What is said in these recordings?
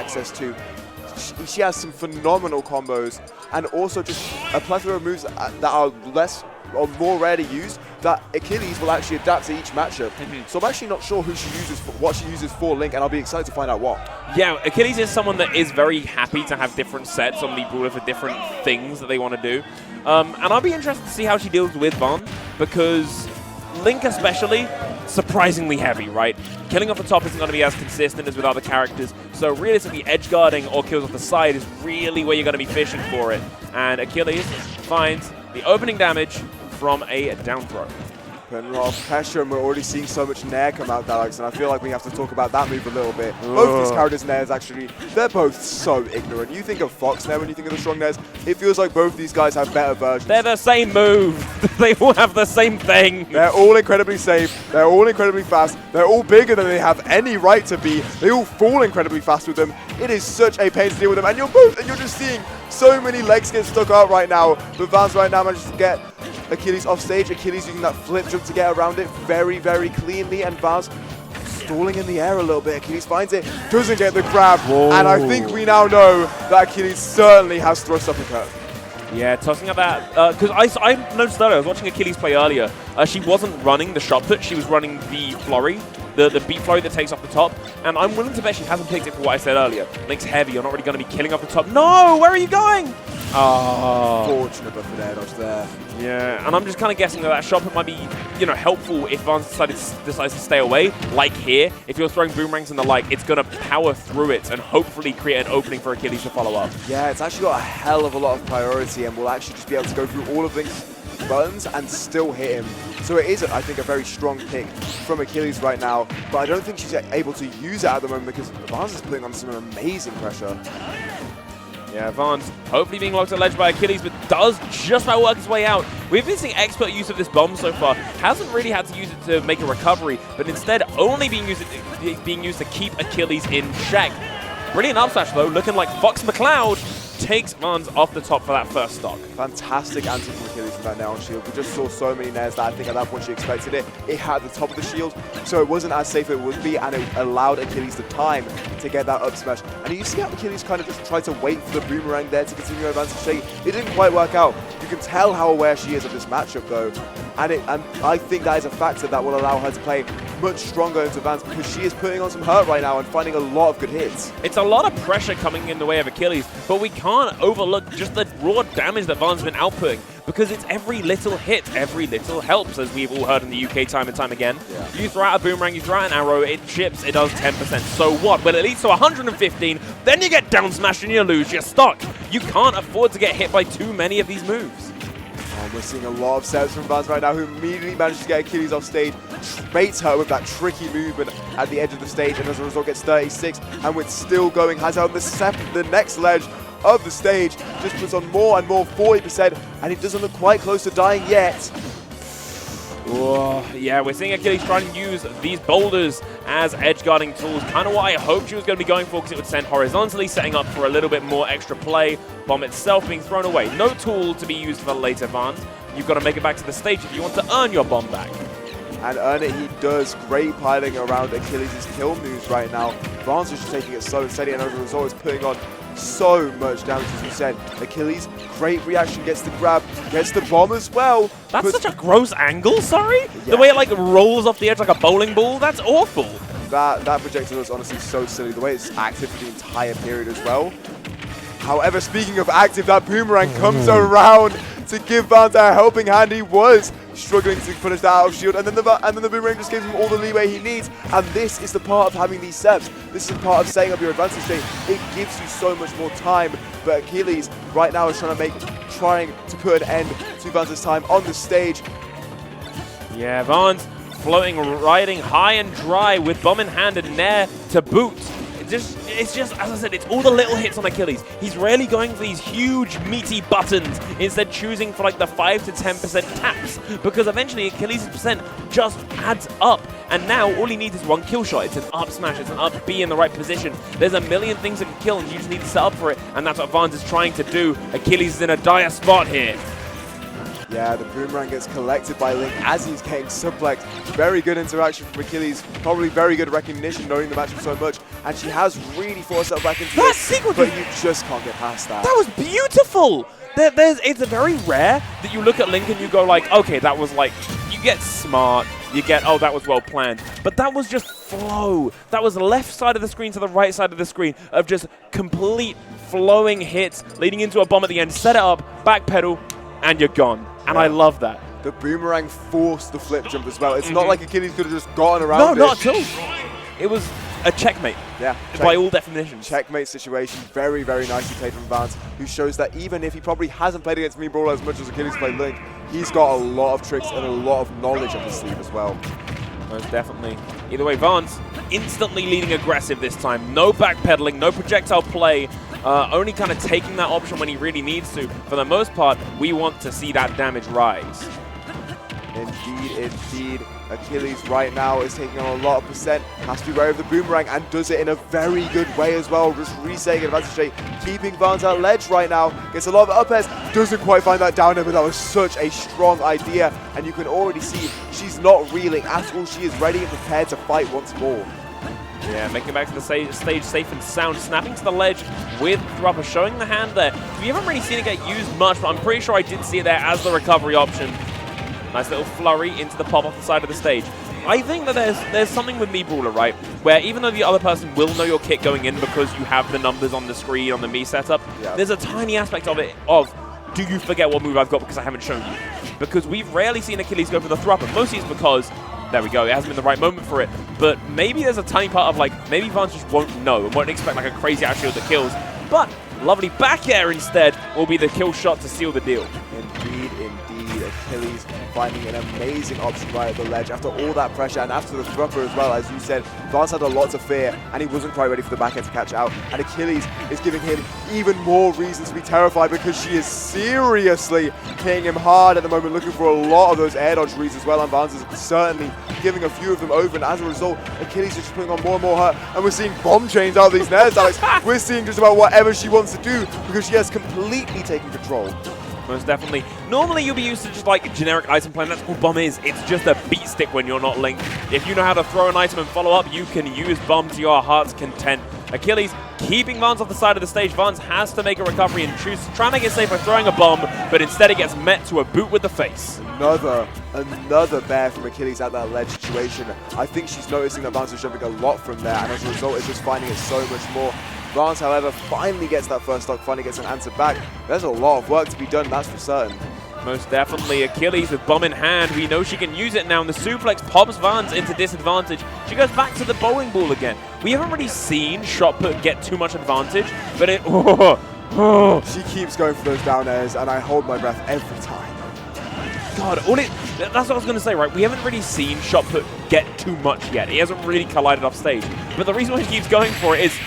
access to. She has some phenomenal combos and also just a plethora of moves that are less or more rarely used that Achilles will actually adapt to each matchup. So I'm actually not sure who she uses, what she uses for Link, and I'll be excited to find out what. Yeah, Achilles is someone that is very happy to have different sets on the Brawler for different things that they want to do. And I'll be interested to see how she deals with Von, because Link especially, surprisingly heavy, right? Killing off the top isn't going to be as consistent as with other characters, so realistically edge guarding or kills off the side is really where you're going to be fishing for it. And Achilles finds the opening damage from a down throw. Putting a lot of pressure, and we're already seeing so much Nair come out, Alex, and I feel like we have to talk about that move a little bit. Both these characters' Nairs, actually, they're both so ignorant. You think of Fox Nair when you think of the strong Nairs, it feels like both these guys have better versions. They're the same move. They all have the same thing. They're all incredibly safe. They're all incredibly fast. They're all bigger than they have any right to be. They all fall incredibly fast with them. It is such a pain to deal with them, and you're just seeing so many legs get stuck out right now. But Vans right now manages to get Achilles off stage. Achilles using that flip jump to get around it very, very cleanly, and Vans stalling in the air a little bit. Achilles finds it, doesn't get the grab, and I think we now know that Achilles certainly has thrust uppercut. Yeah, tossing up that, because I noticed earlier, I was watching Achilles play earlier, she wasn't running the shot put, she was running the flurry, the beat flurry that takes off the top, and I'm willing to bet she hasn't picked it for what I said earlier. Link's heavy, you're not really going to be killing off the top. No, where are you going? Oh. Fortunate but for there, dodge there. Yeah, and I'm just kind of guessing that shot put might be, helpful if Vance decides to stay away. Like here, if you're throwing boomerangs and the like, it's going to power through it and hopefully create an opening for Achilles to follow up. Yeah, it's actually got a hell of a lot of priority, and we'll actually just be able to go through all of Link's buttons and still hit him. So it is, I think, a very strong pick from Achilles right now, but I don't think she's able to use it at the moment because Vance is putting on some amazing pressure. Yeah, Vance hopefully being locked at ledge by Achilles, but does just about work his way out. We've been seeing expert use of this bomb so far. Hasn't really had to use it to make a recovery, but instead only being used to keep Achilles in check. Brilliant up smash though, looking like Fox McCloud takes Vance off the top for that first stock. Fantastic answer from Achilles with that nair on shield. We just saw so many nairs that I think at that point she expected it. It had the top of the shield, so it wasn't as safe as it would be, and it allowed Achilles the time to get that up smash. And you see how Achilles kind of just tried to wait for the boomerang there to continue her advantage shake. It didn't quite work out. You can tell how aware she is of this matchup though, and I think that is a factor that will allow her to play much stronger into Vance because she is putting on some hurt right now and finding a lot of good hits. It's a lot of pressure coming in the way of Achilles, but we can't overlook just the raw damage that Van's been outputting because it's every little hit, every little helps, as we've all heard in the UK time and time again. Yeah. You throw out a boomerang, you throw out an arrow, it chips, it does 10%. So what? Well, it leads to 115, then you get down smashed and you lose, you're stuck. You can't afford to get hit by too many of these moves. Oh, we're seeing a lot of sets from Vance right now, who immediately manages to get Achilles off stage, baits her with that tricky movement at the edge of the stage, and as a result gets 36, and with still going, has out the next ledge of the stage, just puts on more and more, 40%, and he doesn't look quite close to dying yet. Whoa. Yeah, we're seeing Achilles trying to use these boulders as edge guarding tools. Kind of what I hoped she was going to be going for because it would send horizontally, setting up for a little bit more extra play. Bomb itself being thrown away. No tool to be used for later Vance. You've got to make it back to the stage if you want to earn your bomb back. And earn it he does. Great piling around Achilles' kill moves right now. Vance is just taking it so steady, and as a result is putting on so much damage, as you said. Achilles, great reaction, gets the grab, gets the bomb as well. That's such a gross angle, sorry? Yeah. The way it like rolls off the edge like a bowling ball, that's awful. That projectile is honestly so silly. The way it's active for the entire period as well. However, speaking of active, that boomerang comes around to give Vance a helping hand. He was struggling to punish that out of shield, and then the boomerang just gives him all the leeway he needs. And this is the part of having these sets. This is part of setting up your advantage state. It gives you so much more time. But Achilles right now is trying to put an end to Vance's time on the stage. Yeah, Vance floating, riding high and dry with bomb in hand and nair to boot. It's just, as I said, it's all the little hits on Achilles. He's rarely going for these huge, meaty buttons, instead choosing for like the 5 to 10% taps, because eventually Achilles' percent just adds up. And now all he needs is one kill shot. It's an up smash, it's an up B in the right position. There's a million things that can kill, and you just need to set up for it, and that's what Vance is trying to do. Achilles is in a dire spot here. Yeah, the boomerang gets collected by Link as he's getting suplexed. Very good interaction from Achilles. Probably very good recognition knowing the matchup so much. And she has really forced herself back into That this, sequence, but you just can't get past that. that was beautiful. It's very rare that you look at Link and you go like, okay, that was like, you get smart, you get, oh, that was well planned. But that was just flow. That was left side of the screen to the right side of the screen of just complete flowing hits leading into a bomb at the end. Set it up, backpedal, and you're gone. And I love that. The boomerang forced the flip jump as well. It's not like Achilles could have just gotten around it. No, not at all. It was a checkmate. Yeah. By all definitions. Checkmate situation. Very, very nicely played from Vance, who shows that even if he probably hasn't played against me Brawler as much as Achilles played Link, he's got a lot of tricks and a lot of knowledge up his sleeve as well. Most definitely. Either way, Vance instantly leading aggressive this time. No backpedaling, no projectile play. Only kind of taking that option when he really needs to. For the most part, we want to see that damage rise. Indeed, indeed. Achilles right now is taking on a lot of percent. Has to be wary of the boomerang and does it in a very good way as well. Just resetting advantage state, keeping Vance at ledge right now. Gets a lot of up airs. Doesn't quite find that down air, but that was such a strong idea. And you can already see she's not reeling at all. She is ready and prepared to fight once more. Yeah, making it back to the stage safe and sound. Snapping to the ledge with Dropper, showing the hand there. We haven't really seen it get used much, but I'm pretty sure I did see it there as the recovery option. Nice little flurry into the pop off the side of the stage. I think that there's something with me Brawler, right, where even though the other person will know your kit going in because you have the numbers on the screen on the me setup, there's a tiny aspect of it of, do you forget what move I've got because I haven't shown you? Because we've rarely seen Achilles go for the thrup, mostly it's because, there we go, it hasn't been the right moment for it. But maybe there's a tiny part of like, maybe Vance just won't know and won't expect like a crazy out shield that kills. But lovely back air instead will be the kill shot to seal the deal. Indeed, indeed. Achilles finding an amazing option right at the ledge after all that pressure and after the thrupper as well. As you said, Vance had a lot of fear and he wasn't quite ready for the back end to catch out. And Achilles is giving him even more reasons to be terrified because she is seriously hitting him hard at the moment, looking for a lot of those air dodge reads as well. And Vance is certainly giving a few of them over. And as a result, Achilles is just putting on more and more hurt. And we're seeing bomb chains out of these nairs, Alex. We're seeing just about whatever she wants to do because she has completely taken control. Most definitely. Normally you'll be used to just like generic item plan. That's all bomb is. It's just a beat stick when you're not Link. If you know how to throw an item and follow up, you can use bomb to your heart's content. Achilles keeping Vance off the side of the stage. Vance has to make a recovery and try and make it safe by throwing a bomb, but instead it gets met to a boot with the face. Another bear from Achilles at that ledge situation. I think she's noticing that Vance is jumping a lot from there, and as a result, is just finding it so much more. Vance, however, finally gets that first stock, finally gets an answer back. There's a lot of work to be done, that's for certain. Most definitely. Achilles with bomb in hand. We know she can use it now, and the suplex pops Vance into disadvantage. She goes back to the bowling ball again. We haven't really seen shot put get too much advantage, but it... She keeps going for those down airs, and I hold my breath every time. God, that's what I was going to say, right? We haven't really seen shot put get too much yet. He hasn't really collided off stage. But the reason why he keeps going for it is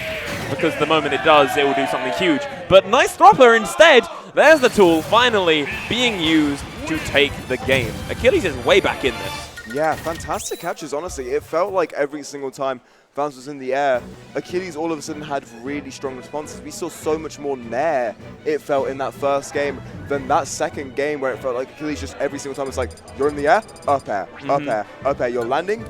because the moment it does, it will do something huge. But nice thropper instead. There's the tool finally being used to take the game. Achilles is way back in this. Yeah, fantastic catches, honestly. It felt like every single time Vance was in the air, Achilles all of a sudden had really strong responses. We saw so much more nair, it felt, in that first game than that second game where it felt like Achilles just every single time was like, you're in the air, up air, up air, up air. You're landing,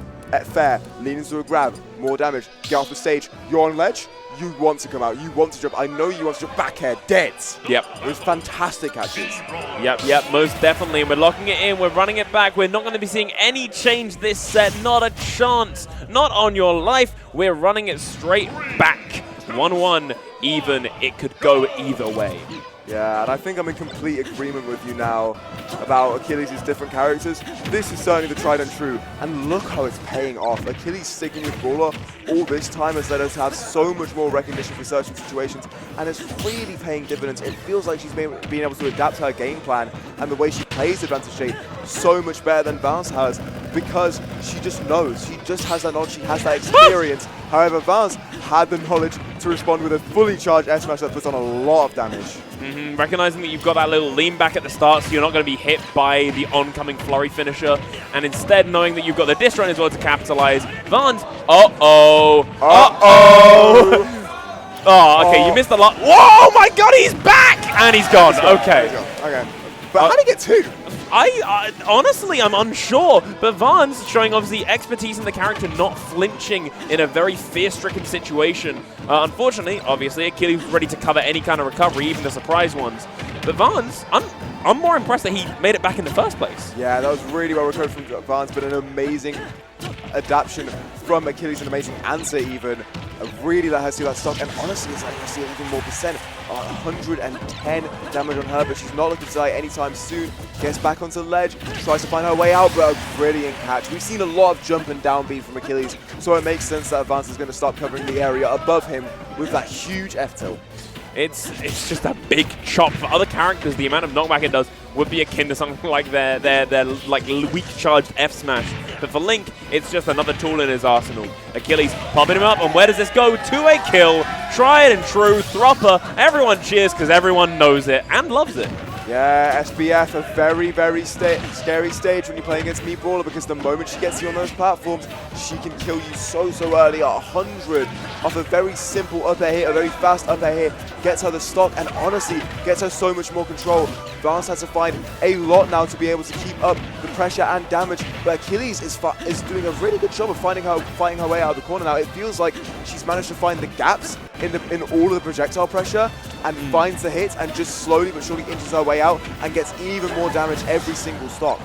fair, lean into a grab, more damage, get off the stage, you're on ledge, you want to come out, you want to jump, I know you want to jump, back air, dead. Yep. It was fantastic catches. Yep, most definitely. And we're locking it in, we're running it back. We're not going to be seeing any change this set, not a chance, not on your life. We're running it straight back. 1-1 even, it could go either way. Yeah, and I think I'm in complete agreement with you now about Achilles' different characters. This is certainly the tried and true, and look how it's paying off. Achilles sticking with Brawler all this time has led us to have so much more recognition for certain situations, and it's really paying dividends. It feels like she's being able to adapt her game plan and the way she plays Advantage State so much better than Vance has, because she just knows. She just has that knowledge, she has that experience. However, Vance had the knowledge to respond with a fully charged S smash that puts on a lot of damage. Recognizing that you've got that little lean back at the start, so you're not going to be hit by the oncoming flurry finisher, and instead knowing that you've got the disc run as well to capitalize. Vance, oh, okay, you missed a lot. Whoa, my God, he's back! And he's gone, okay. But how did he get 2? I honestly, I'm unsure, but Vaughn's showing obviously expertise in the character, not flinching in a very fear-stricken situation. Unfortunately, obviously, Achilles was ready to cover any kind of recovery, even the surprise ones. But Vaughn's, I'm more impressed that he made it back in the first place. Yeah, that was really well recovered from Vaughn's, but an amazing adaptation from Achilles, an amazing answer even. Really let her see that stock, and honestly, it's like I see even more percent. 110 damage on her, but she's not looking to die anytime soon. Gets back onto the ledge, tries to find her way out, but a brilliant catch. We've seen a lot of jump and down beat from Achilles, so it makes sense that Advance is going to start covering the area above him with that huge F-tilt. It's just a big chop. For other characters, the amount of knockback it does would be akin to something like their like weak charged F smash. But for Link, it's just another tool in his arsenal. Achilles popping him up, and where does this go? To a kill. Tried and true. Thropper. Everyone cheers because everyone knows it and loves it. Yeah, SBF, a very, very scary stage when you're playing against me Brawler, because the moment she gets you on those platforms, she can kill you so early. 100 off a very simple up air hit, a very fast up air hit, gets her the stock, and honestly, gets her so much more control. Vance has to find a lot now to be able to keep up the pressure and damage, but Achilles is doing a really good job of fighting her way out of the corner now. It feels like she's managed to find the gaps in all of the projectile pressure and finds the hits and just slowly but surely inches her way out and gets even more damage every single stock.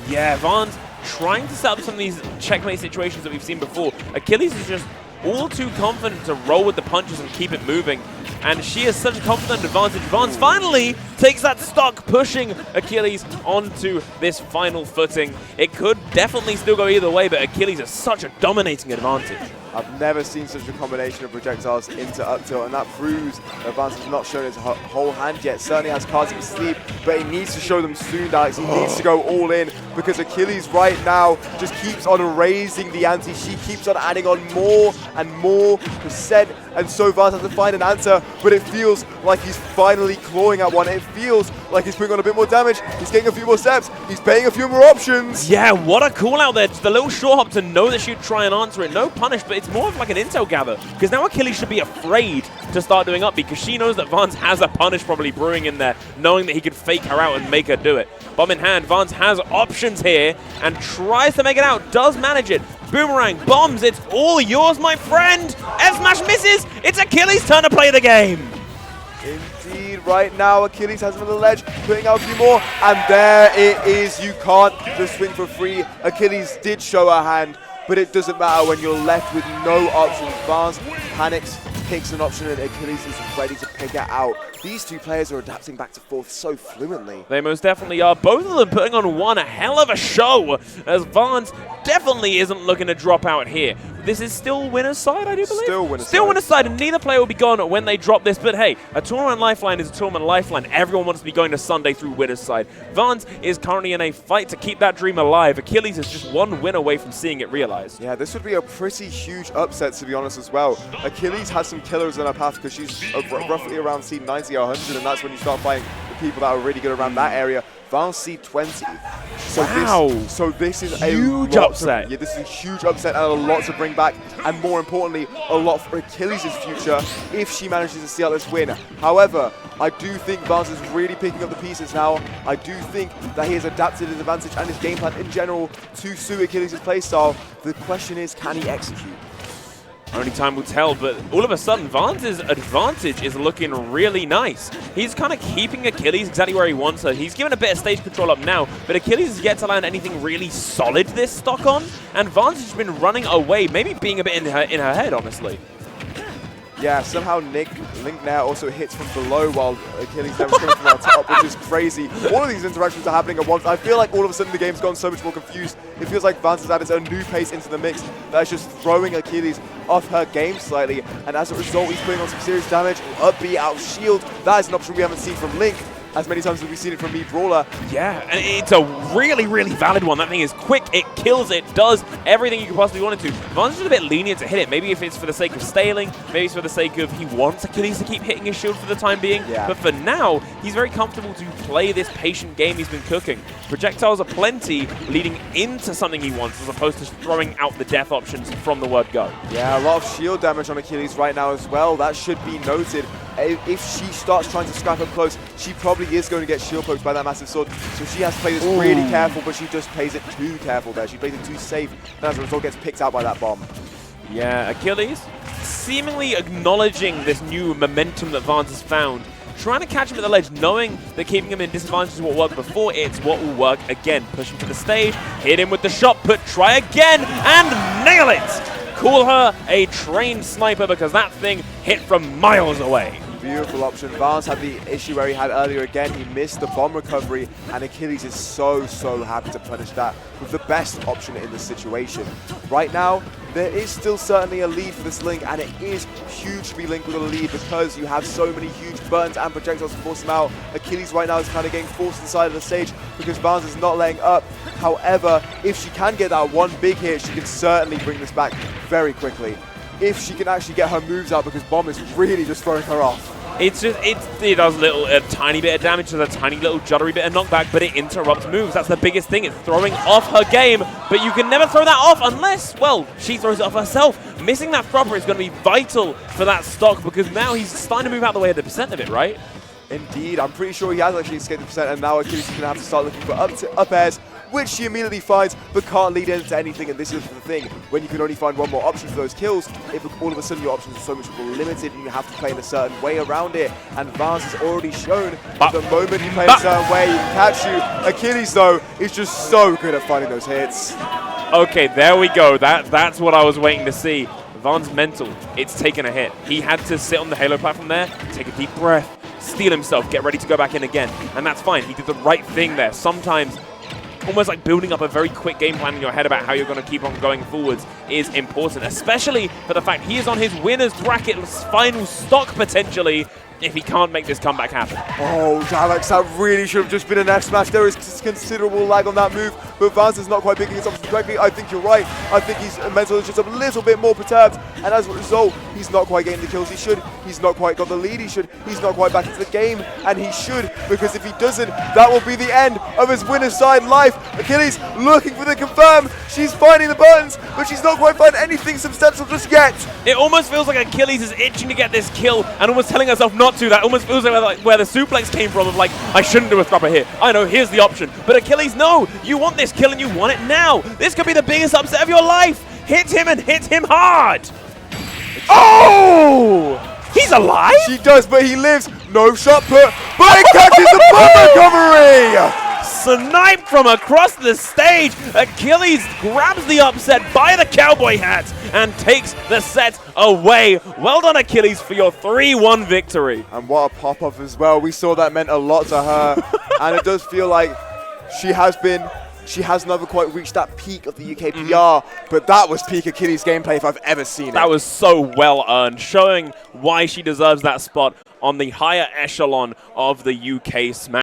Yeah, Vaughn's trying to set up some of these checkmate situations that we've seen before. Achilles is just all too confident to roll with the punches and keep it moving. And she has such a confident advantage. Vance finally takes that stock, pushing Achilles onto this final footing. It could definitely still go either way, but Achilles has such a dominating advantage. I've never seen such a combination of projectiles into up tilt, and that proves that Vance has not shown his whole hand yet. Certainly has cards in his sleeve, but he needs to show them soon, Alex. He needs to go all in, because Achilles right now just keeps on raising the ante. She keeps on adding on more and more percent, and so Vance has to find an answer, but it feels like he's finally clawing at one. It feels like he's putting on a bit more damage. He's getting a few more steps. He's paying a few more options. Yeah, what a call out there. Just the little short hop to know that she'd try and answer it. No punish, but it's more of like an intel gather, because now Achilles should be afraid to start doing up, because she knows that Vance has a punish probably brewing in there, knowing that he could fake her out and make her do it. Bomb in hand, Vance has options here and tries to make it out, does manage it. Boomerang, bombs, it's all yours, my friend. F smash misses. It's Achilles' turn to play the game. Indeed, right now Achilles has him on the ledge, putting out a few more, and there it is. You can't just swing for free. Achilles did show her hand, but it doesn't matter when you're left with no options. Vance panics, picks an option, and Achilles is ready to pick it out. These two players are adapting back to forth so fluently. They most definitely are. Both of them putting on one hell of a show, as Vance definitely isn't looking to drop out here. This is still winner's side, I do believe? Still winner's side, and neither player will be gone when they drop this. But hey, a tournament lifeline is a tournament lifeline. Everyone wants to be going to Sunday through winner's side. Vance is currently in a fight to keep that dream alive. Achilles is just one win away from seeing it realized. Yeah, this would be a pretty huge upset, to be honest, as well. Achilles has some killers in her path, because she's roughly around seed 90 or 100, and that's when you start fighting the people that are really good around that area. Vance seed 20. So wow. This is huge upset. Yeah, this is a huge upset and a lot to bring back, and more importantly, a lot for Achilles' future if she manages to see out this win. However, I do think Vance is really picking up the pieces now. I do think that he has adapted his advantage and his game plan in general to suit Achilles' playstyle. The question is, can he execute? Only time will tell, but all of a sudden, Vance's advantage is looking really nice. He's kind of keeping Achilles exactly where he wants her. He's given a bit of stage control up now, but Achilles has yet to land anything really solid this stock on, and Vance has been running away, maybe being a bit in her head, honestly. Yeah, somehow Link now also hits from below while Achilles never coming from our top, which is crazy. All of these interactions are happening at once. I feel like all of a sudden the game's gone so much more confused. It feels like Vance has added a new pace into the mix that's just throwing Achilles off her game slightly, and as a result he's putting on some serious damage. Up B out of shield, that is an option we haven't seen from Link as many times as we've seen it from me Brawler. Yeah, and it's a really, really valid one. That thing is quick, it kills, it does everything you could possibly want it to. Van's just a bit lenient to hit it. Maybe if it's for the sake of staling, maybe it's for the sake of he wants Achilles to keep hitting his shield for the time being. Yeah. But for now, he's very comfortable to play this patient game he's been cooking. Projectiles are plenty leading into something he wants, as opposed to throwing out the death options from the word go. Yeah, a lot of shield damage on Achilles right now as well. That should be noted. if she starts trying to scrap up close, she probably is going to get shield poked by that massive sword. So she has to play this really careful, but she just plays it too careful there. She plays it too safe, and as a result gets picked out by that bomb. Yeah, Achilles seemingly acknowledging this new momentum that Vance has found, trying to catch him at the ledge, knowing that keeping him in disadvantage is what worked before, it's what will work again. Push him to the stage, hit him with the shot put, try again, and nail it! Call her a trained sniper because that thing hit from miles away. Beautiful option. Vance had the issue where he had earlier again. He missed the bomb recovery, and Achilles is so happy to punish that with the best option in the situation. Right now, there is still certainly a lead for this Link, and it is huge to be Link with a lead because you have so many huge burns and projectiles to force him out. Achilles right now is kind of getting forced inside of the stage because Vance is not letting up. However, if she can get that one big hit, she can certainly bring this back very quickly. If she can actually get her moves out, because Bomb is really just throwing her off. It does a tiny bit of damage, does a tiny little juddery bit of knockback, but it interrupts moves. That's the biggest thing. It's throwing off her game, but you can never throw that off unless, well, she throws it off herself. Missing that proper is going to be vital for that stock because now he's starting to move out the way of the percent of it, right? Indeed, I'm pretty sure he has actually escaped the percent, and now Achilles is going to have to start looking for up airs, which she immediately finds, but can't lead into anything. And this is the thing, when you can only find one more option for those kills, if all of a sudden your options are so much more limited and you have to play in a certain way around it. And Vance has already shown that the moment you play in a certain way, he can catch you. Achilles, though, is just so good at finding those hits. Okay, there we go. That's what I was waiting to see. Van's mental, it's taken a hit. He had to sit on the Halo platform there, take a deep breath, steel himself, get ready to go back in again. And that's fine. He did the right thing there. Sometimes almost like building up a very quick game plan in your head about how you're going to keep on going forwards is important, especially for the fact he is on his winner's bracket final stock potentially if he can't make this comeback happen. Oh, Alex, that really should have just been an F smash. There is considerable lag on that move, but Vance is not quite picking his options correctly. I think you're right. I think his mental is just a little bit more perturbed, and as a result, he's not quite getting the kills he should. He's not quite got the lead he should. He's not quite back into the game, and he should, because if he doesn't, that will be the end of his winner's side life. Achilles looking for the confirm. She's finding the buttons, but she's not quite finding anything substantial just yet. It almost feels like Achilles is itching to get this kill and almost telling herself not to. That almost feels like where the suplex came from of like, I shouldn't do a scrapper here. I know, here's the option. But Achilles, no, you want this kill and you want it now. This could be the biggest upset of your life. Hit him and hit him hard. Oh! He's alive? She does, but he lives. No shot put, but it catches the bomb recovery! Sniped from across the stage. Achilles grabs the upset by the cowboy hat and takes the set away. Well done, Achilles, for your 3-1 victory. And what a pop-off as well. We saw that meant a lot to her. And it does feel like she has never quite reached that peak of the UK PR, but that was peak Achilles gameplay if I've ever seen it. That was so well earned, showing why she deserves that spot on the higher echelon of the UK Smash.